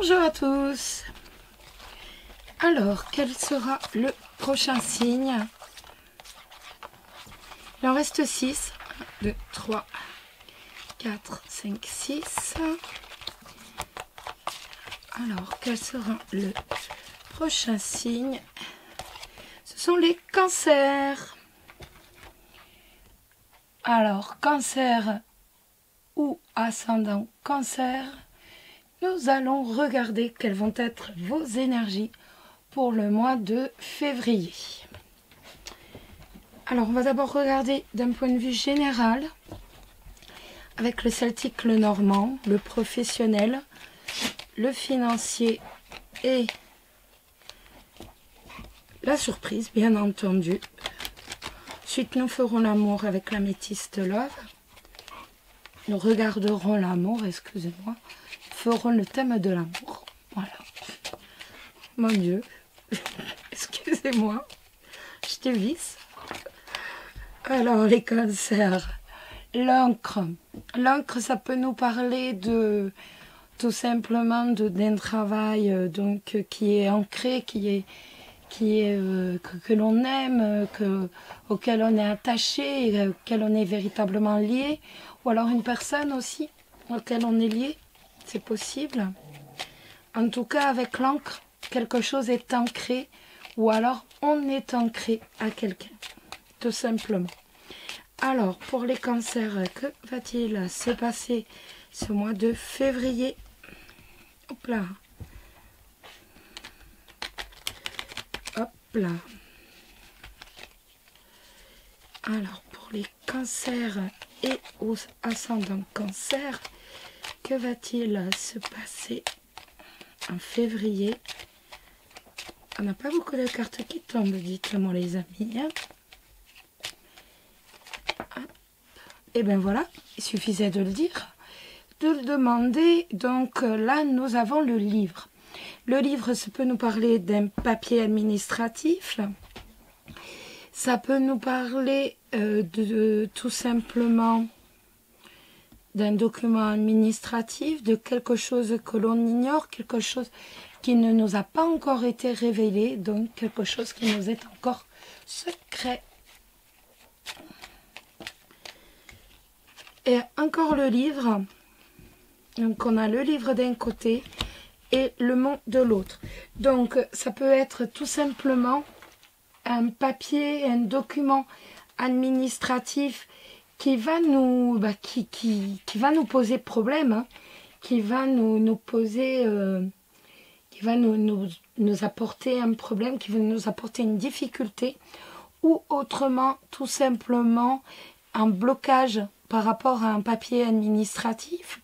Bonjour à tous. Alors, quel sera le prochain signe? Il en reste 6. 1, 2, 3, 4, 5, 6. Alors, quel sera le prochain signe? Ce sont les cancers. Alors, cancer ou ascendant cancer, nous allons regarder quelles vont être vos énergies pour le mois de février. Alors, on va d'abord regarder d'un point de vue général, avec le celtique, le normand, le professionnel, le financier et la surprise, bien entendu. Ensuite, nous ferons l'amour avec l'améthyste love. Nous regarderons l'amour, excusez-moi. Ferons le thème de l'amour. Voilà. Mon Dieu. Excusez-moi. Je te visse. Alors, les cancers. L'encre. L'encre, ça peut nous parler de tout simplement d'un travail donc qui est ancré, que l'on aime, auquel on est attaché, auquel on est véritablement lié, ou alors une personne aussi auquel on est lié, c'est possible. En tout cas, avec l'encre, quelque chose est ancré, ou alors on est ancré à quelqu'un, tout simplement. Alors, pour les cancers, que va-t-il se passer ce mois de février? Hop là. Hop là. Alors, pour les cancers et aux ascendants cancer, que va-t-il se passer en février? On n'a pas beaucoup de cartes qui tombent, dites-moi les amis. Hein? Et bien voilà, il suffisait de le dire, de le demander. Donc là, nous avons le livre. Le livre, ça peut nous parler d'un papier administratif. Ça peut nous parler tout simplement d'un document administratif, de quelque chose que l'on ignore, quelque chose qui ne nous a pas encore été révélé, donc quelque chose qui nous est encore secret. Et encore le livre. Donc on a le livre d'un côté et le monde de l'autre. Donc ça peut être tout simplement un papier, un document administratif qui va nous, qui va nous poser problème, hein, qui va nous poser, qui va nous apporter un problème, qui va nous apporter une difficulté, ou autrement, tout simplement, un blocage par rapport à un papier administratif,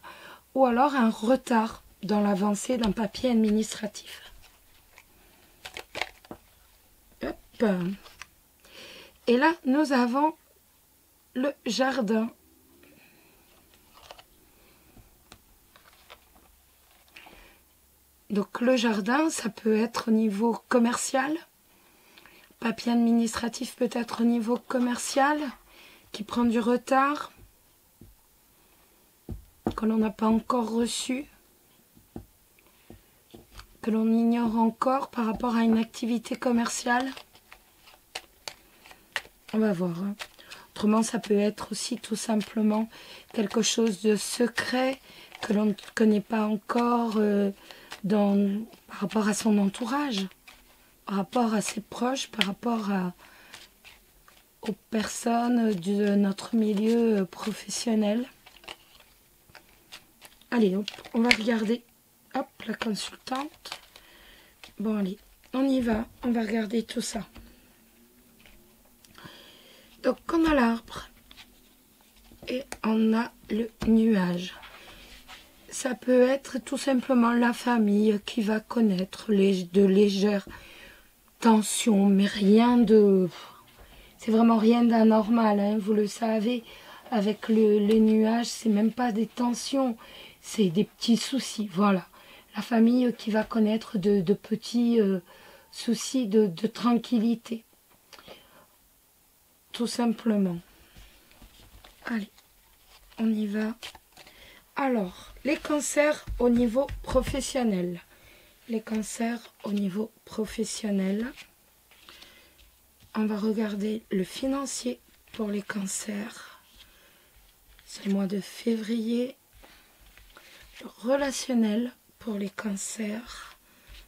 ou alors un retard dans l'avancée d'un papier administratif. Hop. Et là, nous avons le jardin. Donc le jardin, ça peut être au niveau commercial. Papier administratif peut être au niveau commercial, qui prend du retard, que l'on n'a pas encore reçu, que l'on ignore encore par rapport à une activité commerciale. On va voir. Hein. Autrement, ça peut être aussi tout simplement quelque chose de secret que l'on ne connaît pas encore par rapport à son entourage, par rapport à ses proches, par rapport aux personnes de notre milieu professionnel. Allez, hop, on va regarder. Hop, la consultante. Bon, allez, on y va. On va regarder tout ça. Donc, on a l'arbre et on a le nuage. Ça peut être tout simplement la famille qui va connaître de légères tensions, mais rien de... C'est vraiment rien d'anormal, hein, vous le savez. Avec les nuages, c'est même pas des tensions, c'est des petits soucis. Voilà, la famille qui va connaître de petits soucis de tranquillité. Tout simplement. Allez, on y va. Alors, les cancers au niveau professionnel. les cancers au niveau professionnel. On va regarder le financier pour les cancers. C'est le mois de février. Le relationnel pour les cancers.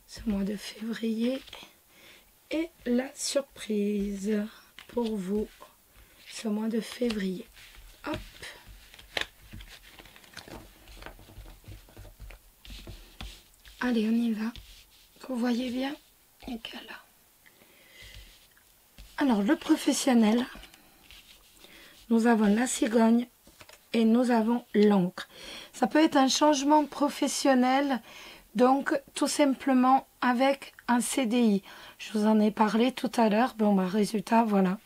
C'est le mois de février. Et la surprise pour vous. Ce mois de février. Hop. Allez, on y va. Vous voyez bien? Nickel. Alors, le professionnel, nous avons la cigogne et nous avons l'encre. Ça peut être un changement professionnel, donc tout simplement avec un CDI. Je vous en ai parlé tout à l'heure. Bon, résultat, voilà.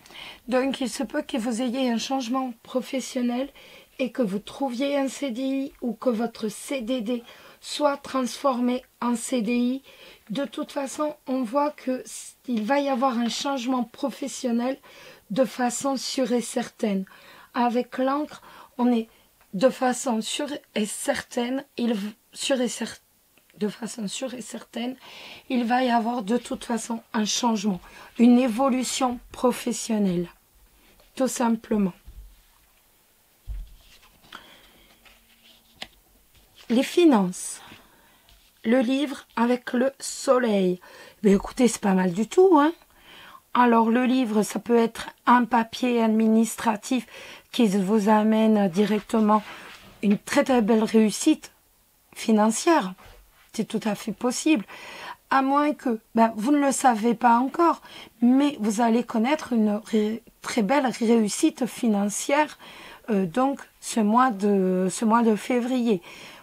Donc, il se peut que vous ayez un changement professionnel et que vous trouviez un CDI ou que votre CDD soit transformé en CDI. De toute façon, on voit qu'il va y avoir un changement professionnel de façon sûre et certaine. Avec l'encre, on est de façon sûre et certaine, de façon sûre et certaine, il va y avoir de toute façon un changement, une évolution professionnelle, tout simplement. Les finances, le livre avec le soleil. Mais écoutez, c'est pas mal du tout, hein. Alors le livre, ça peut être un papier administratif qui vous amène directement une très très belle réussite financière. C'est tout à fait possible. À moins que, vous ne le savez pas encore, mais vous allez connaître une très belle réussite financière donc ce mois de février.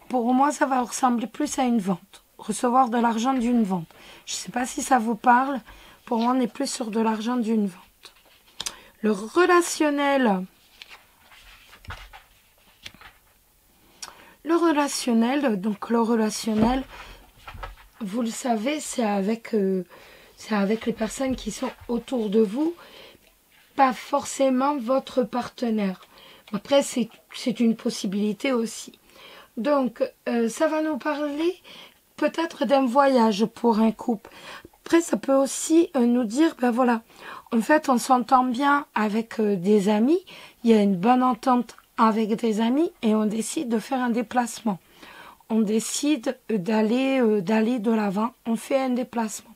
Pour moi, ça va ressembler plus à une vente. Recevoir de l'argent d'une vente. Je ne sais pas si ça vous parle. Pour moi, on est plus sur de l'argent d'une vente. Le relationnel. Le relationnel, vous le savez, c'est avec les personnes qui sont autour de vous, pas forcément votre partenaire. Après, c'est une possibilité aussi. Donc, ça va nous parler peut-être d'un voyage pour un couple. Après, ça peut aussi nous dire, voilà, en fait, on s'entend bien avec des amis, il y a une bonne entente avec des amis et on décide de faire un déplacement. On décide d'aller de l'avant, on fait un déplacement.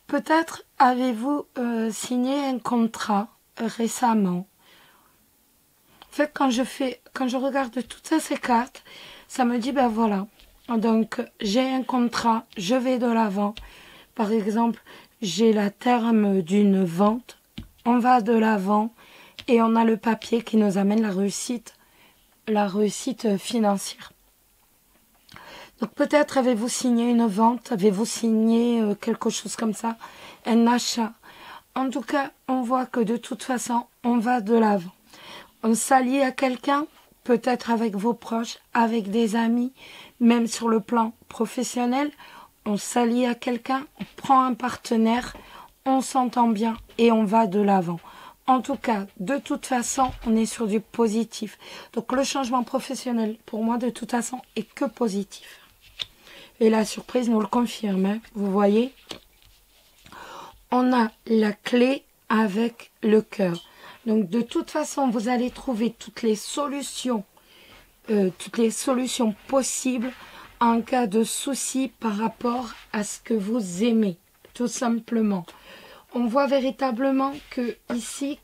Peut-être avez-vous signé un contrat récemment. En fait, quand je regarde toutes ces cartes, ça me dit, voilà, donc j'ai un contrat, je vais de l'avant. Par exemple, j'ai la terme d'une vente, on va de l'avant et on a le papier qui nous amène la réussite financière. Donc peut-être avez-vous signé une vente, avez-vous signé quelque chose comme ça, un achat. En tout cas, on voit que de toute façon, on va de l'avant. On s'allie à quelqu'un, peut-être avec vos proches, avec des amis, même sur le plan professionnel. On s'allie à quelqu'un, on prend un partenaire, on s'entend bien et on va de l'avant. En tout cas, de toute façon, on est sur du positif. Donc le changement professionnel, pour moi, de toute façon, est que positif. Et la surprise nous le confirme, hein, vous voyez. On a la clé avec le cœur. Donc de toute façon, vous allez trouver toutes les solutions possibles en cas de souci par rapport à ce que vous aimez, tout simplement. On voit véritablement que ici,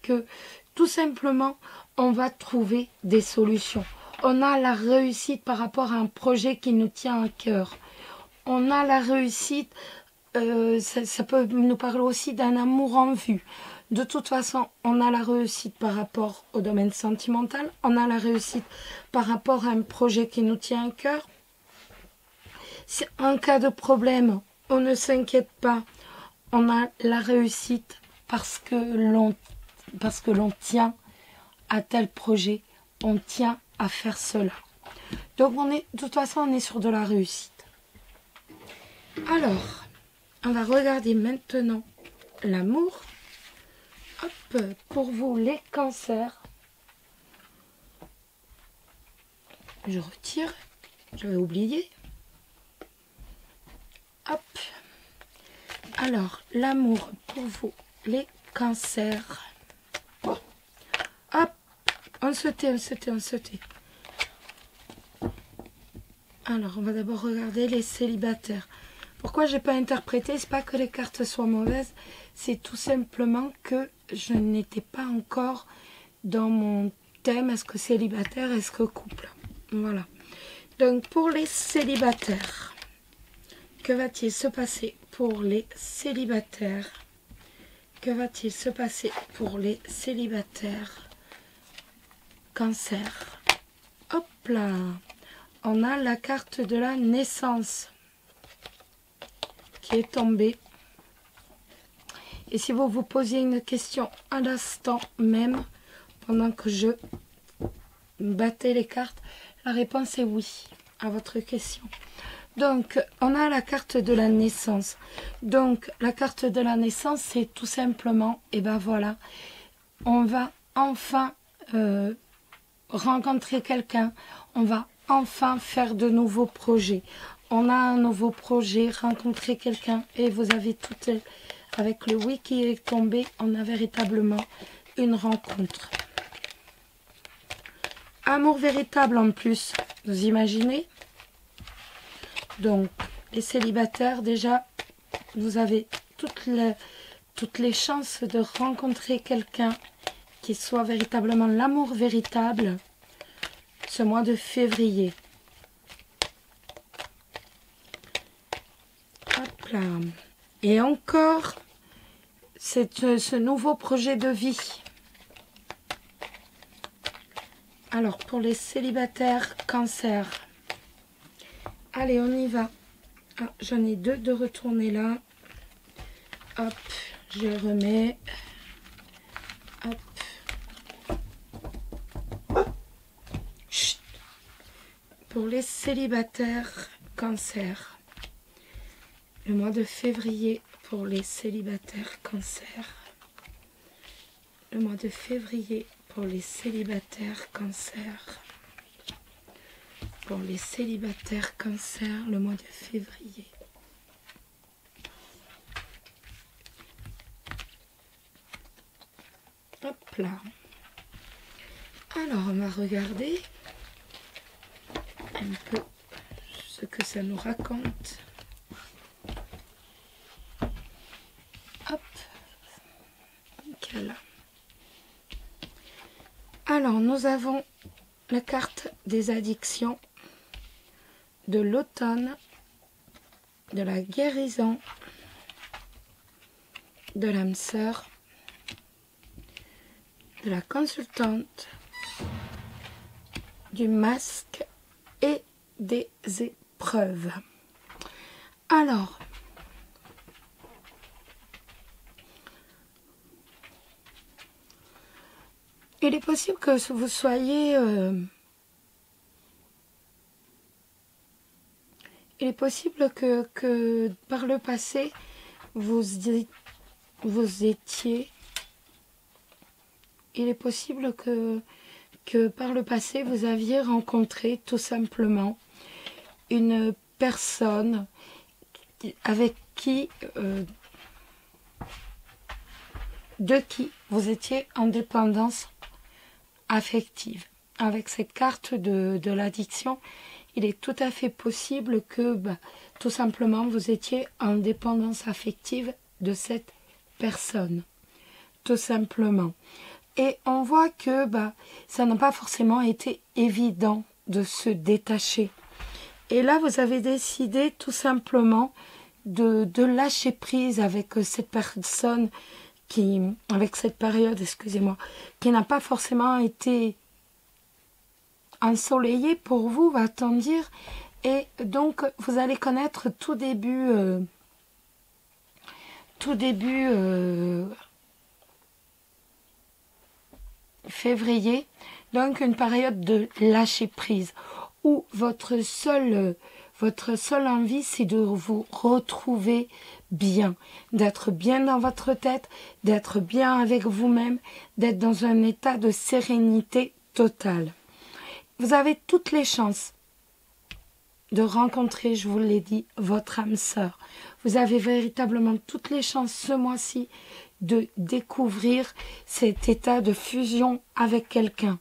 tout simplement, on va trouver des solutions. On a la réussite par rapport à un projet qui nous tient à cœur. On a la réussite, ça peut nous parler aussi d'un amour en vue. De toute façon, on a la réussite par rapport au domaine sentimental. On a la réussite par rapport à un projet qui nous tient à cœur. Si en cas de problème, on ne s'inquiète pas. On a la réussite parce que l'on tient à tel projet. On tient à faire cela. Donc, de toute façon, on est sur de la réussite. Alors, on va regarder maintenant l'amour. Hop, pour vous, les cancers. Je retire. J'avais oublié. Hop. Alors, l'amour pour vous, les cancers. Hop, on se tait. Alors, on va d'abord regarder les célibataires. Pourquoi j'ai pas interprété? C'est pas que les cartes soient mauvaises, c'est tout simplement que je n'étais pas encore dans mon thème. Est-ce que célibataire, est-ce que couple? Voilà. Donc, pour les célibataires, que va-t-il se passer pour les célibataires? Que va-t-il se passer pour les célibataires? Cancer. Hop là. On a la carte de la naissance qui est tombée. Et si vous vous posiez une question à l'instant même, pendant que je battais les cartes, la réponse est oui à votre question. Donc, on a la carte de la naissance. Donc, la carte de la naissance, c'est tout simplement, et ben voilà, on va enfin rencontrer quelqu'un, on va enfin faire de nouveaux projets. On a un nouveau projet, rencontrer quelqu'un, et vous avez tout, avec le oui qui est tombé, on a véritablement une rencontre. Amour véritable en plus, vous imaginez? Donc, les célibataires, déjà, vous avez toutes les chances de rencontrer quelqu'un qui soit véritablement l'amour véritable ce mois de février. Hop là. Et encore, c'est ce nouveau projet de vie. Alors, pour les célibataires cancer, allez, on y va. Ah, j'en ai deux de retourner là. Hop, je remets. Hop. Chut. Pour les célibataires cancer, le mois de février pour les célibataires cancer. Le mois de février pour les célibataires cancer. Pour les célibataires cancer, le mois de février. Hop là. Alors, on va regarder un peu ce que ça nous raconte. Hop. Nickel. Alors, nous avons la carte des addictions, de l'automne, de la guérison, de l'âme sœur, de la consultante, du masque et des épreuves. Alors, il est possible que vous soyez... il est possible que par le passé, vous étiez... Il est possible que par le passé, vous aviez rencontré tout simplement une personne avec qui... de qui vous étiez en dépendance affective. Avec cette carte de l'addiction, il est tout à fait possible que tout simplement vous étiez en dépendance affective de cette personne. Tout simplement. Et on voit que ça n'a pas forcément été évident de se détacher. Et là, vous avez décidé tout simplement de lâcher prise avec cette personne avec cette période, excusez-moi, qui n'a pas forcément été ensoleillée pour vous, va-t-on dire. Et donc, vous allez connaître tout début février, donc une période de lâcher prise, où votre seule envie, c'est de vous retrouver bien, d'être bien dans votre tête, d'être bien avec vous-même, d'être dans un état de sérénité totale. Vous avez toutes les chances de rencontrer, je vous l'ai dit, votre âme sœur. Vous avez véritablement toutes les chances ce mois-ci de découvrir cet état de fusion avec quelqu'un.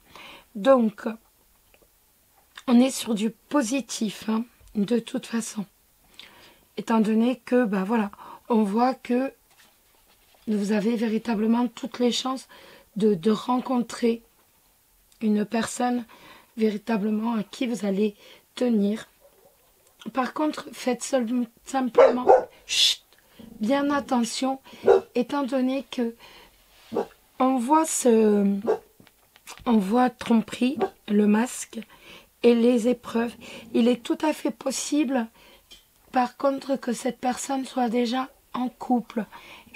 Donc, on est sur du positif, hein, de toute façon. Étant donné que, ben voilà, on voit que vous avez véritablement toutes les chances de rencontrer une personne véritablement à qui vous allez tenir. Par contre, faites simplement bien attention, étant donné que on voit tromperie, le masque et les épreuves. Il est tout à fait possible, par contre, que cette personne soit déjà en couple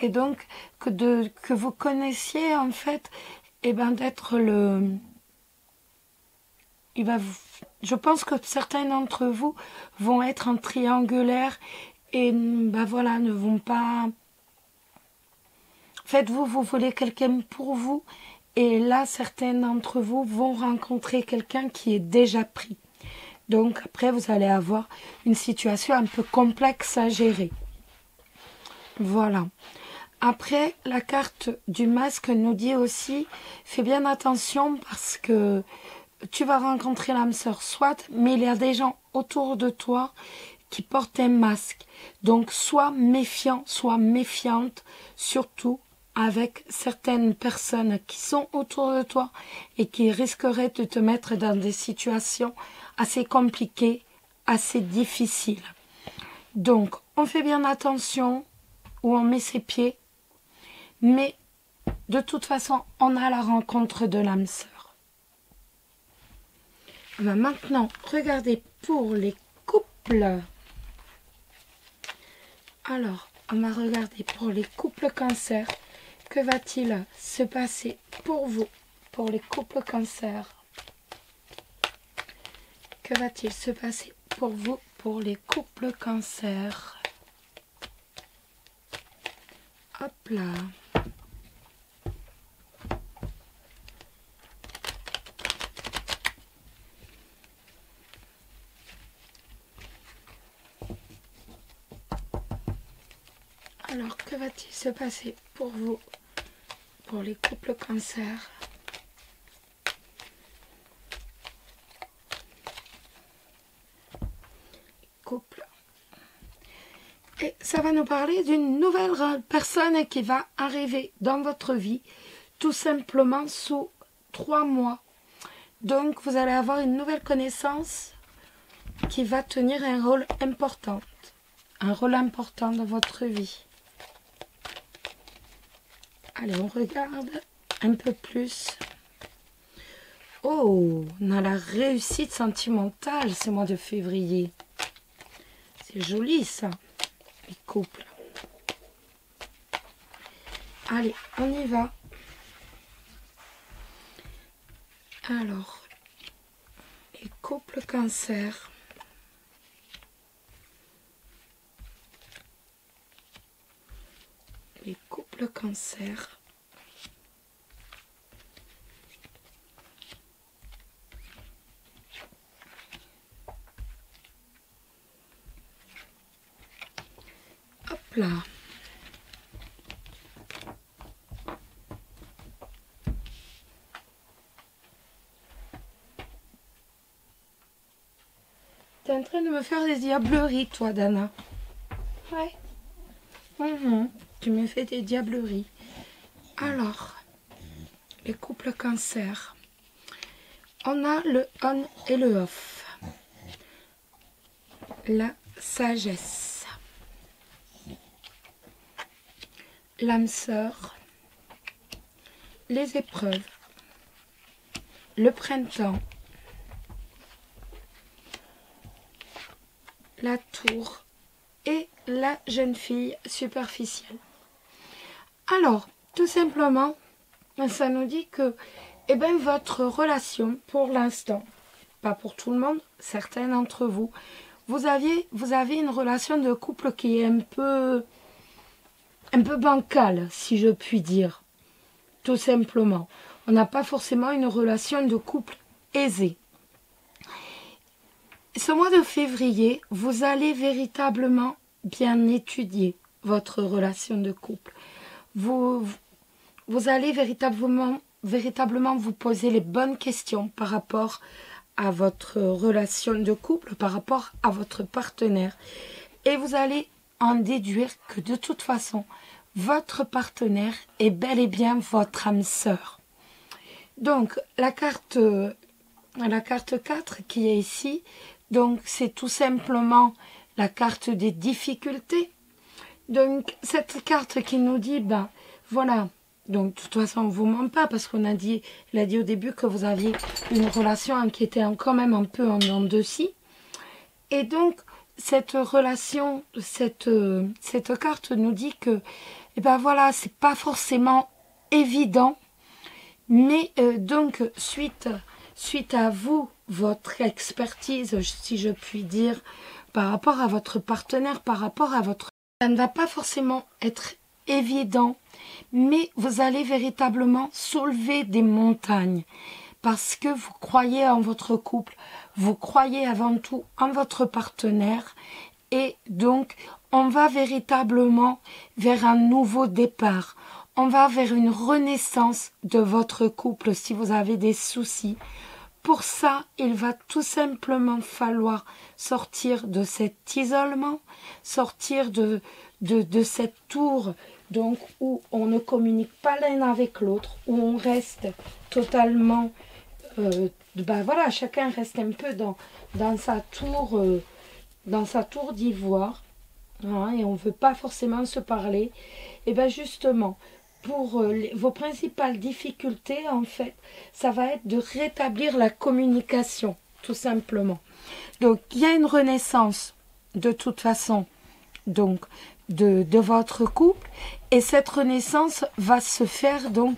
et donc que vous connaissiez en fait, et ben d'être le. Je pense que certains d'entre vous vont être en triangulaire et ben voilà, ne vont pas. Faites-vous, vous voulez quelqu'un pour vous, et là certains d'entre vous vont rencontrer quelqu'un qui est déjà pris. Donc après vous allez avoir une situation un peu complexe à gérer. Voilà. Après, la carte du masque nous dit aussi, fais bien attention parce que tu vas rencontrer l'âme sœur, soit, mais il y a des gens autour de toi qui portent un masque. Donc, sois méfiant, sois méfiante, surtout avec certaines personnes qui sont autour de toi et qui risqueraient de te mettre dans des situations assez compliquées, assez difficiles. Donc, on fait bien attention où on met ses pieds, mais de toute façon, on a la rencontre de l'âme sœur. On va maintenant regarder pour les couples. Alors, on va regarder pour les couples cancer. Que va-t-il se passer pour vous, pour les couples cancer? Que va-t-il se passer pour vous, pour les couples cancer? Hop là. Alors, que va-t-il se passer pour vous, pour les couples cancer? Couple. Et ça va nous parler d'une nouvelle personne qui va arriver dans votre vie, tout simplement sous 3 mois. Donc, vous allez avoir une nouvelle connaissance qui va tenir un rôle important dans votre vie. Allez, on regarde un peu plus. Oh, on a la réussite sentimentale ce mois de février. C'est joli ça, les couples. Allez, on y va. Alors, les couples cancer. Les couples cancer. Hop là. T'es en train de me faire des diableries, toi, Dana. Ouais. Tu me fais des diableries. Alors, les couples cancer. On a le on et le off. La sagesse. L'âme sœur. Les épreuves. Le printemps. La tour. Et la jeune fille superficielle. Alors, tout simplement, ça nous dit que votre relation, pour l'instant, pas pour tout le monde, certains d'entre vous, vous avez une relation de couple qui est un peu bancale, si je puis dire. Tout simplement. On n'a pas forcément une relation de couple aisée. ce mois de février, vous allez véritablement bien étudier votre relation de couple. Vous allez véritablement vous poser les bonnes questions par rapport à votre relation de couple, par rapport à votre partenaire. Et vous allez en déduire que de toute façon, votre partenaire est bel et bien votre âme sœur. Donc, la carte 4 qui est ici, donc c'est tout simplement la carte des difficultés. Donc, cette carte qui nous dit, ben voilà, donc de toute façon, on ne vous ment pas parce qu'on a dit, il a dit au début que vous aviez une relation qui était quand même un peu en dents de scie. Et donc, cette relation, cette carte nous dit que, eh ben voilà, c'est pas forcément évident, mais donc, suite à vous, votre expertise, si je puis dire, par rapport à votre partenaire, par rapport à votre... Ça ne va pas forcément être évident, mais vous allez véritablement soulever des montagnes parce que vous croyez en votre couple, vous croyez avant tout en votre partenaire et donc on va véritablement vers un nouveau départ. On va vers une renaissance de votre couple si vous avez des soucis. Pour ça, il va tout simplement falloir sortir de cet isolement, sortir de cette tour donc où on ne communique pas l'un avec l'autre, où on reste totalement, ben voilà, chacun reste un peu dans sa tour d'ivoire, hein, et on ne veut pas forcément se parler. Et bien justement, pour vos principales difficultés, en fait, ça va être de rétablir la communication, tout simplement. Donc, il y a une renaissance, de toute façon, donc, de votre couple, et cette renaissance va se faire, donc,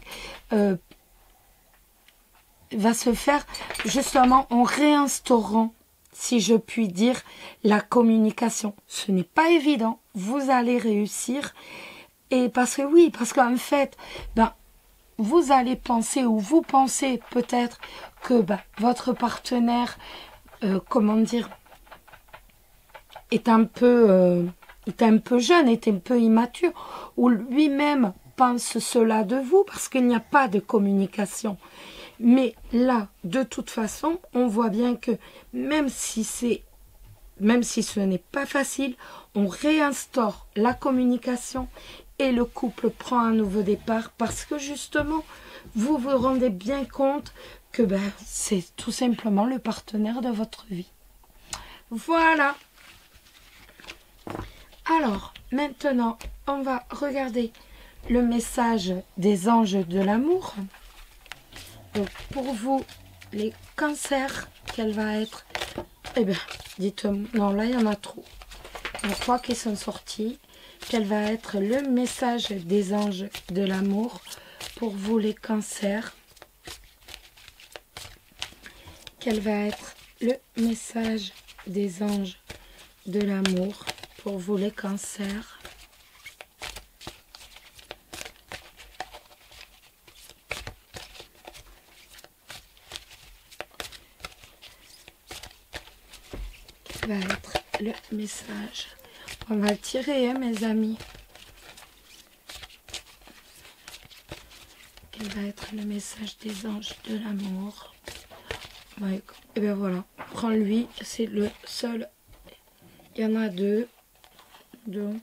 justement en réinstaurant, si je puis dire, la communication. Ce n'est pas évident, vous allez réussir. Et parce qu'en fait, ben, vous allez penser ou vous pensez peut-être que ben, votre partenaire, comment dire, est un peu jeune, est un peu immature, ou lui-même pense cela de vous parce qu'il n'y a pas de communication. Mais là, de toute façon, on voit bien que même si ce n'est pas facile, on réinstaure la communication et le couple prend un nouveau départ parce que justement, vous vous rendez bien compte que ben, c'est tout simplement le partenaire de votre vie. Voilà. Alors, maintenant, on va regarder le message des anges de l'amour. Donc, pour vous, les cancers, quelle va être... Eh bien, dites-moi, non, là, il y en a trop. Il y en a 3 qui sont sortis. Quel va être le message des anges de l'amour pour vous, les cancers? Quel va être le message des anges de l'amour pour vous, les cancers? Va être le message. On va le tirer, hein, mes amis. Quel va être le message des anges de l'amour? Ouais, et bien voilà, prends-lui, c'est le seul. Il y en a 2. Donc,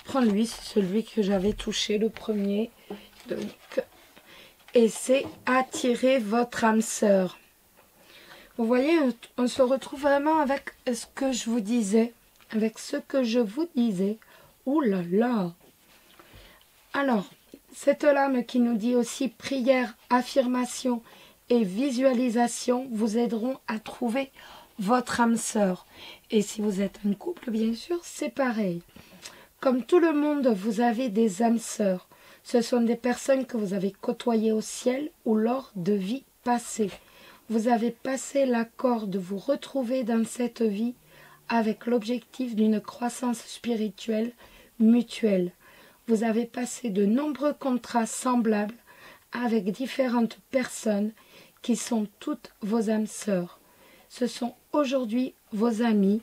prends-lui, c'est celui que j'avais touché, le premier. Donc, et c'est attirer votre âme sœur. Vous voyez, on se retrouve vraiment avec ce que je vous disais. Avec ce que je vous disais. Ouh là là! Alors, cette lame qui nous dit aussi prière, affirmation et visualisation vous aideront à trouver votre âme sœur. Et si vous êtes un couple, bien sûr, c'est pareil. Comme tout le monde, vous avez des âmes sœurs. Ce sont des personnes que vous avez côtoyées au ciel ou lors de vies passées. Vous avez passé l'accord de vous retrouver dans cette vie avec l'objectif d'une croissance spirituelle mutuelle. Vous avez passé de nombreux contrats semblables avec différentes personnes qui sont toutes vos âmes sœurs. Ce sont aujourd'hui vos amis,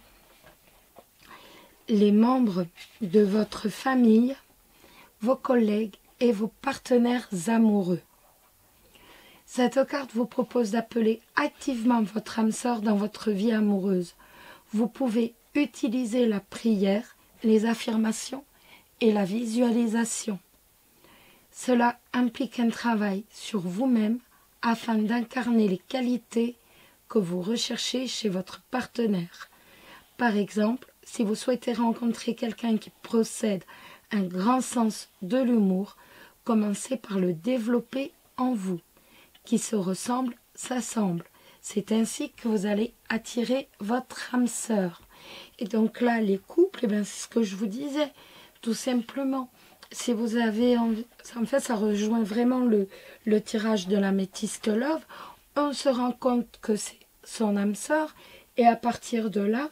les membres de votre famille, vos collègues et vos partenaires amoureux. Cette carte vous propose d'appeler activement votre âme sœur dans votre vie amoureuse. Vous pouvez utiliser la prière, les affirmations et la visualisation. Cela implique un travail sur vous-même afin d'incarner les qualités que vous recherchez chez votre partenaire. Par exemple, si vous souhaitez rencontrer quelqu'un qui possède un grand sens de l'humour, commencez par le développer en vous. Qui se ressemble, s'assemble. C'est ainsi que vous allez attirer votre âme sœur. Et donc là, les couples, c'est ce que je vous disais, tout simplement. Si vous avez envie, en fait, ça rejoint vraiment le tirage de l'améthyste love. On se rend compte que c'est son âme sœur et à partir de là,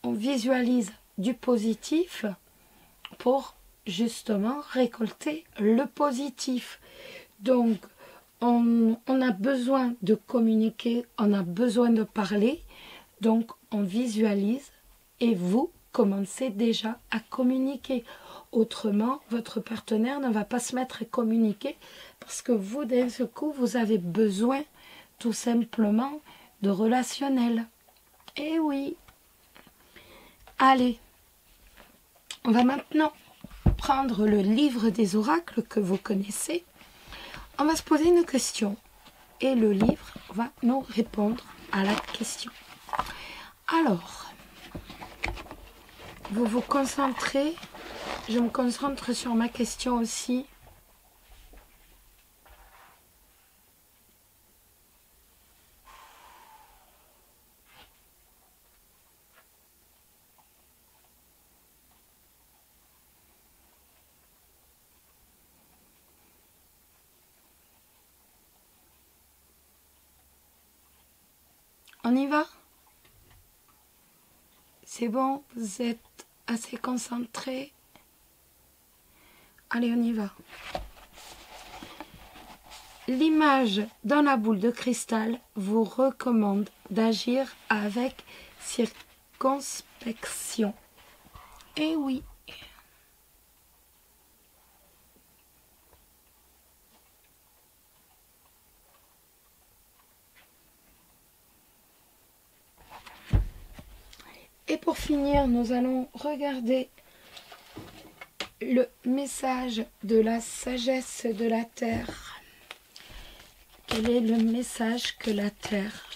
on visualise du positif pour justement récolter le positif. Donc, on a besoin de communiquer, on a besoin de parler, donc on visualise et vous commencez déjà à communiquer. Autrement, votre partenaire ne va pas se mettre à communiquer parce que vous, d'un seul coup, vous avez besoin tout simplement de relationnel. Eh oui. Allez, on va maintenant prendre le livre des oracles que vous connaissez. On va se poser une question et le livre va nous répondre à la question. Alors, vous vous concentrez, je me concentre sur ma question aussi. On y va? C'est bon, vous êtes assez concentrés? Allez, on y va. L'image dans la boule de cristal vous recommande d'agir avec circonspection. Eh oui. Et pour finir, nous allons regarder le message de la sagesse de la Terre. Quel est le message que la Terre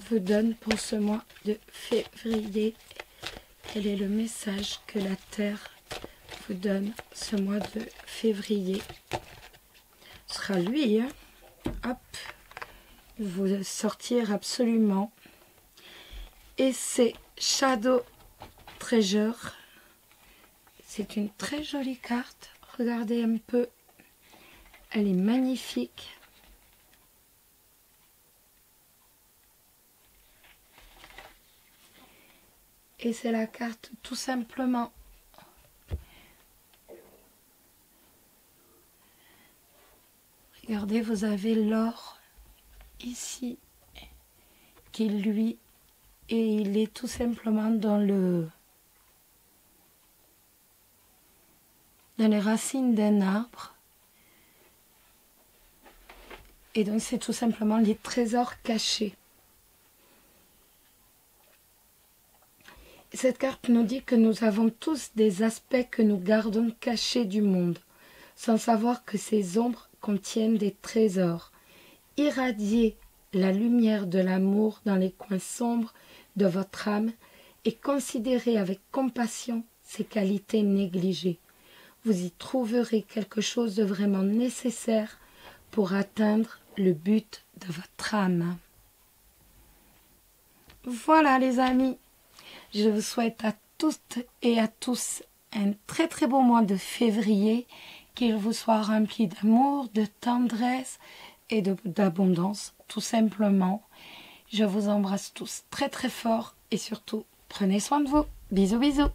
vous donne pour ce mois de février? Quel est le message que la Terre vous donne ce mois de février? Ce sera lui, hein? Hop, vous sortir absolument. Et c'est Shadow Treasure. C'est une très jolie carte. Regardez un peu. Elle est magnifique. Et c'est la carte tout simplement. Regardez, vous avez l'or ici qui lui, et il est tout simplement dans les racines d'un arbre. Et donc c'est tout simplement les trésors cachés. Cette carte nous dit que nous avons tous des aspects que nous gardons cachés du monde, sans savoir que ces ombres contiennent des trésors. Irradiez la lumière de l'amour dans les coins sombres de votre âme et considérez avec compassion ces qualités négligées. Vous y trouverez quelque chose de vraiment nécessaire pour atteindre le but de votre âme. Voilà les amis, je vous souhaite à toutes et à tous un très très beau mois de février, qu'il vous soit rempli d'amour, de tendresse et d'abondance, tout simplement. Je vous embrasse tous très très fort et surtout, prenez soin de vous. Bisous bisous.